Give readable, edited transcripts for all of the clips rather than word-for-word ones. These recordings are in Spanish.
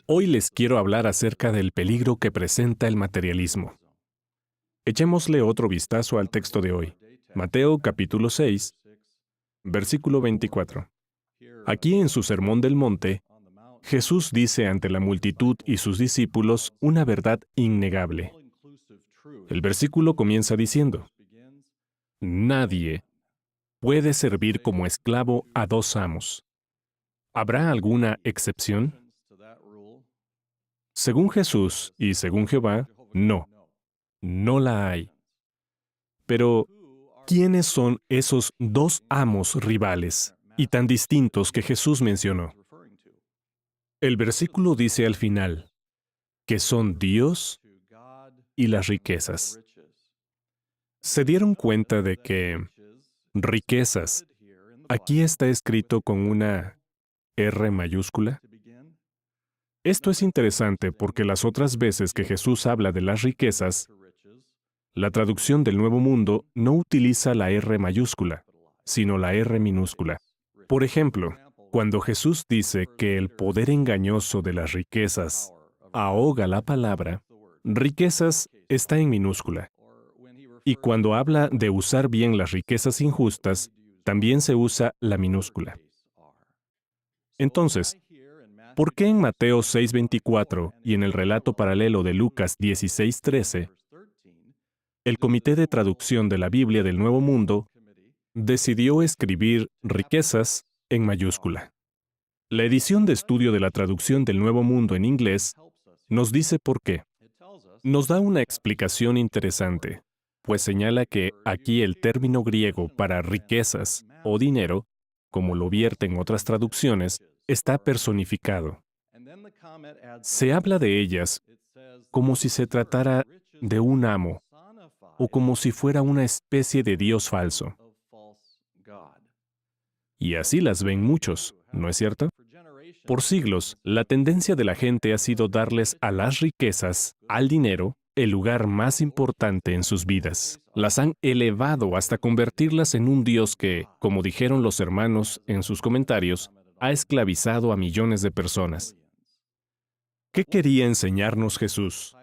Hoy les quiero hablar acerca del peligro que presenta el materialismo. Echémosle otro vistazo al texto de hoy. Mateo capítulo 6, versículo 24. Aquí en su Sermón del Monte, Jesús dice ante la multitud y sus discípulos una verdad innegable. El versículo comienza diciendo: Nadie puede servir como esclavo a dos amos. ¿Habrá alguna excepción? Según Jesús y según Jehová, no la hay. Pero, ¿quiénes son esos dos amos rivales y tan distintos que Jesús mencionó? El versículo dice al final que son Dios y las riquezas. ¿Se dieron cuenta de que riquezas aquí está escrito con una R mayúscula? Esto es interesante porque las otras veces que Jesús habla de las riquezas, la traducción del Nuevo Mundo no utiliza la R mayúscula, sino la R minúscula. Por ejemplo, cuando Jesús dice que el poder engañoso de las riquezas ahoga la palabra, riquezas está en minúscula. Y cuando habla de usar bien las riquezas injustas, también se usa la minúscula. Entonces, ¿por qué en Mateo 6:24 y en el relato paralelo de Lucas 16:13, el Comité de Traducción de la Biblia del Nuevo Mundo decidió escribir riquezas en mayúscula? La edición de estudio de la traducción del Nuevo Mundo en inglés nos dice por qué. Nos da una explicación interesante, pues señala que aquí el término griego para riquezas o dinero, como lo vierten otras traducciones, está personificado. Se habla de ellas como si se tratara de un amo o como si fuera una especie de dios falso. Y así las ven muchos, ¿no es cierto? Por siglos, la tendencia de la gente ha sido darles a las riquezas, al dinero, el lugar más importante en sus vidas. Las han elevado hasta convertirlas en un dios que, como dijeron los hermanos en sus comentarios, ha esclavizado a millones de personas. ¿Qué quería enseñarnos Jesús?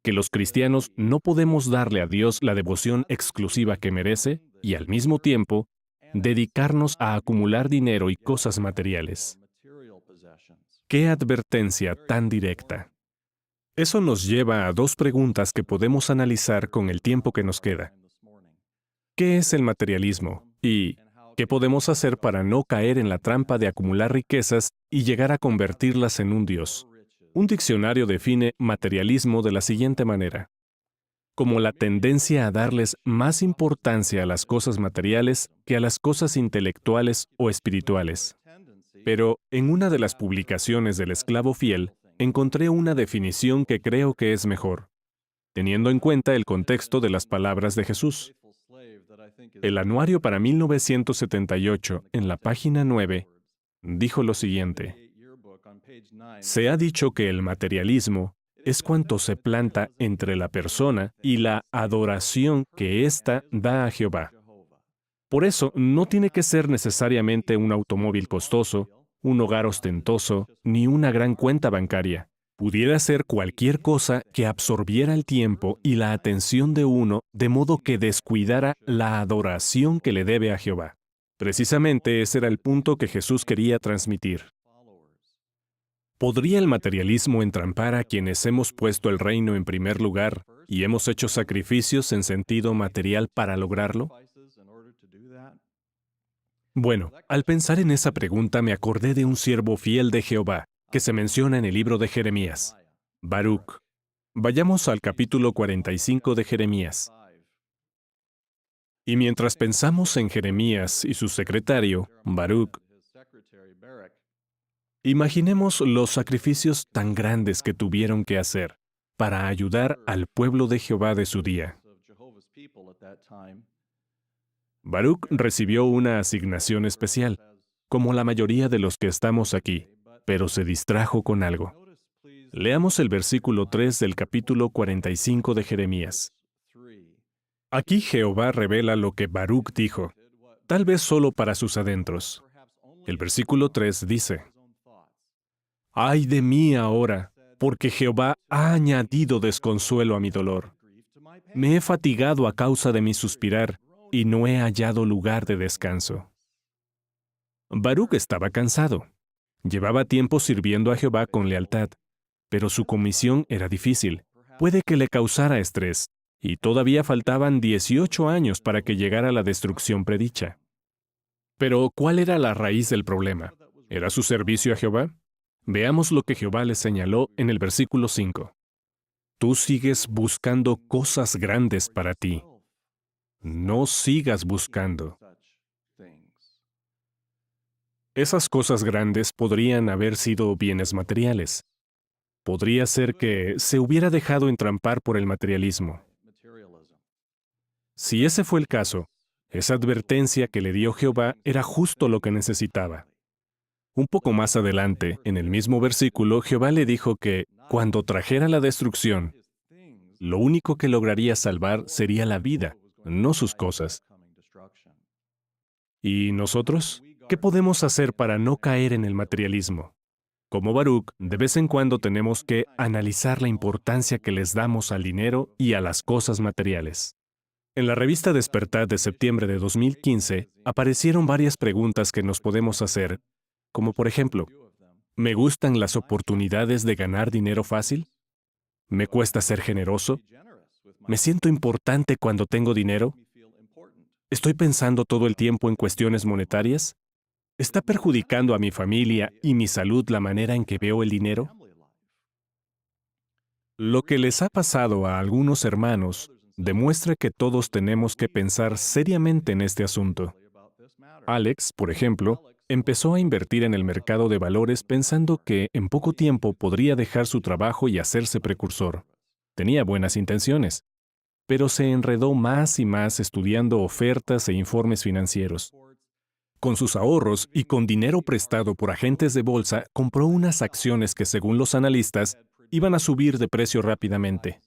Que los cristianos no podemos darle a Dios la devoción exclusiva que merece y, al mismo tiempo, dedicarnos a acumular dinero y cosas materiales. ¡Qué advertencia tan directa! Eso nos lleva a dos preguntas que podemos analizar con el tiempo que nos queda. ¿Qué es el materialismo? ¿Y qué podemos hacer para no caer en la trampa de acumular riquezas y llegar a convertirlas en un dios? Un diccionario define materialismo de la siguiente manera: como la tendencia a darles más importancia a las cosas materiales que a las cosas intelectuales o espirituales. Pero en una de las publicaciones del Esclavo Fiel, encontré una definición que creo que es mejor, teniendo en cuenta el contexto de las palabras de Jesús. El anuario para 1978, en la página 9, dijo lo siguiente: se ha dicho que el materialismo es cuanto se planta entre la persona y la adoración que ésta da a Jehová. Por eso, no tiene que ser necesariamente un automóvil costoso, un hogar ostentoso, ni una gran cuenta bancaria. Pudiera ser cualquier cosa que absorbiera el tiempo y la atención de uno, de modo que descuidara la adoración que le debe a Jehová. Precisamente ese era el punto que Jesús quería transmitir. ¿Podría el materialismo entrampar a quienes hemos puesto el reino en primer lugar y hemos hecho sacrificios en sentido material para lograrlo? Bueno, al pensar en esa pregunta me acordé de un siervo fiel de Jehová, que se menciona en el libro de Jeremías, Baruc. Vayamos al capítulo 45 de Jeremías. Y mientras pensamos en Jeremías y su secretario, Baruc, imaginemos los sacrificios tan grandes que tuvieron que hacer para ayudar al pueblo de Jehová de su día. Baruc recibió una asignación especial, como la mayoría de los que estamos aquí, pero se distrajo con algo. Leamos el versículo 3 del capítulo 45 de Jeremías. Aquí Jehová revela lo que Baruc dijo, tal vez solo para sus adentros. El versículo 3 dice, «Ay de mí ahora, porque Jehová ha añadido desconsuelo a mi dolor. Me he fatigado a causa de mi suspirar, y no he hallado lugar de descanso». Baruc estaba cansado. Llevaba tiempo sirviendo a Jehová con lealtad, pero su comisión era difícil. Puede que le causara estrés, y todavía faltaban 18 años para que llegara la destrucción predicha. Pero, ¿cuál era la raíz del problema? ¿Era su servicio a Jehová? Veamos lo que Jehová le señaló en el versículo 5. Tú sigues buscando cosas grandes para ti. No sigas buscando. Esas cosas grandes podrían haber sido bienes materiales. Podría ser que se hubiera dejado entrampar por el materialismo. Si ese fue el caso, esa advertencia que le dio Jehová era justo lo que necesitaba. Un poco más adelante, en el mismo versículo, Jehová le dijo que, cuando trajera la destrucción, lo único que lograría salvar sería la vida, no sus cosas. ¿Y nosotros? ¿Qué podemos hacer para no caer en el materialismo? Como Baruc, de vez en cuando tenemos que analizar la importancia que les damos al dinero y a las cosas materiales. En la revista Despertar de septiembre de 2015 aparecieron varias preguntas que nos podemos hacer, como por ejemplo, ¿me gustan las oportunidades de ganar dinero fácil? ¿Me cuesta ser generoso? ¿Me siento importante cuando tengo dinero? ¿Estoy pensando todo el tiempo en cuestiones monetarias? ¿Está perjudicando a mi familia y mi salud la manera en que veo el dinero? Lo que les ha pasado a algunos hermanos demuestra que todos tenemos que pensar seriamente en este asunto. Alex, por ejemplo, empezó a invertir en el mercado de valores pensando que en poco tiempo podría dejar su trabajo y hacerse precursor. Tenía buenas intenciones, pero se enredó más y más estudiando ofertas e informes financieros. Con sus ahorros y con dinero prestado por agentes de bolsa, compró unas acciones que, según los analistas, iban a subir de precio rápidamente.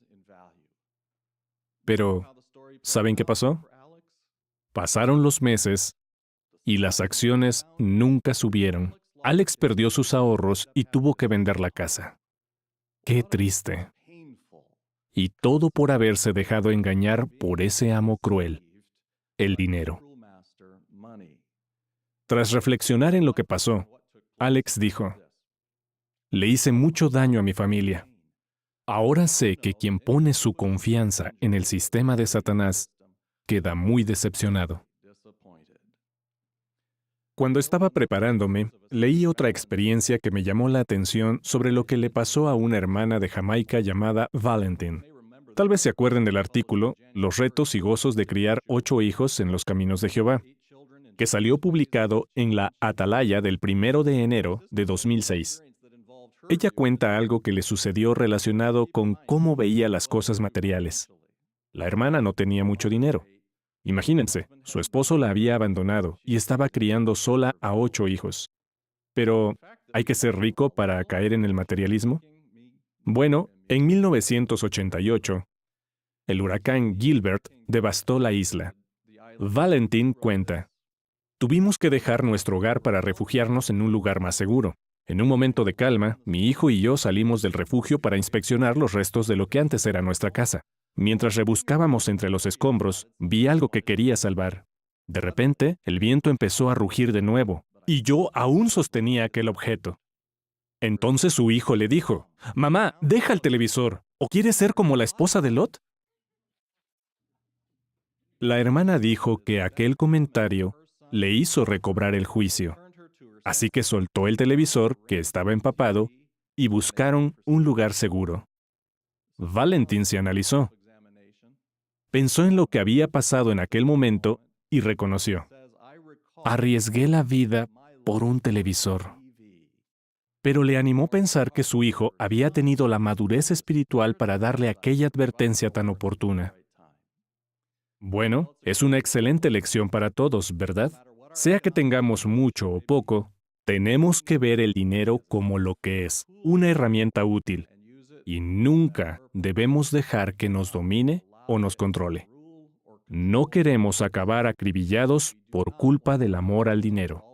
Pero, ¿saben qué pasó? Pasaron los meses y las acciones nunca subieron. Alex perdió sus ahorros y tuvo que vender la casa. ¡Qué triste! Y todo por haberse dejado engañar por ese amo cruel, el dinero. Tras reflexionar en lo que pasó, Alex dijo, «Le hice mucho daño a mi familia. Ahora sé que quien pone su confianza en el sistema de Satanás queda muy decepcionado». Cuando estaba preparándome, leí otra experiencia que me llamó la atención sobre lo que le pasó a una hermana de Jamaica llamada Valentine. Tal vez se acuerden del artículo Los retos y gozos de criar 8 hijos en los caminos de Jehová, que salió publicado en la Atalaya del 1 de enero de 2006. Ella cuenta algo que le sucedió relacionado con cómo veía las cosas materiales. La hermana no tenía mucho dinero. Imagínense, su esposo la había abandonado y estaba criando sola a 8 hijos. Pero, ¿hay que ser rico para caer en el materialismo? Bueno, en 1988, el huracán Gilbert devastó la isla. Valentin cuenta, «Tuvimos que dejar nuestro hogar para refugiarnos en un lugar más seguro. En un momento de calma, mi hijo y yo salimos del refugio para inspeccionar los restos de lo que antes era nuestra casa. Mientras rebuscábamos entre los escombros, vi algo que quería salvar. De repente, el viento empezó a rugir de nuevo, y yo aún sostenía aquel objeto. Entonces su hijo le dijo, «Mamá, deja el televisor, ¿o quieres ser como la esposa de Lot?». La hermana dijo que aquel comentario le hizo recobrar el juicio. Así que soltó el televisor, que estaba empapado, y buscaron un lugar seguro. Valentin se analizó. Pensó en lo que había pasado en aquel momento y reconoció. Arriesgué la vida por un televisor. Pero le animó pensar que su hijo había tenido la madurez espiritual para darle aquella advertencia tan oportuna. Bueno, es una excelente lección para todos, ¿verdad? Sea que tengamos mucho o poco, tenemos que ver el dinero como lo que es, una herramienta útil, y nunca debemos dejar que nos domine o nos controle. No queremos acabar acribillados por culpa del amor al dinero.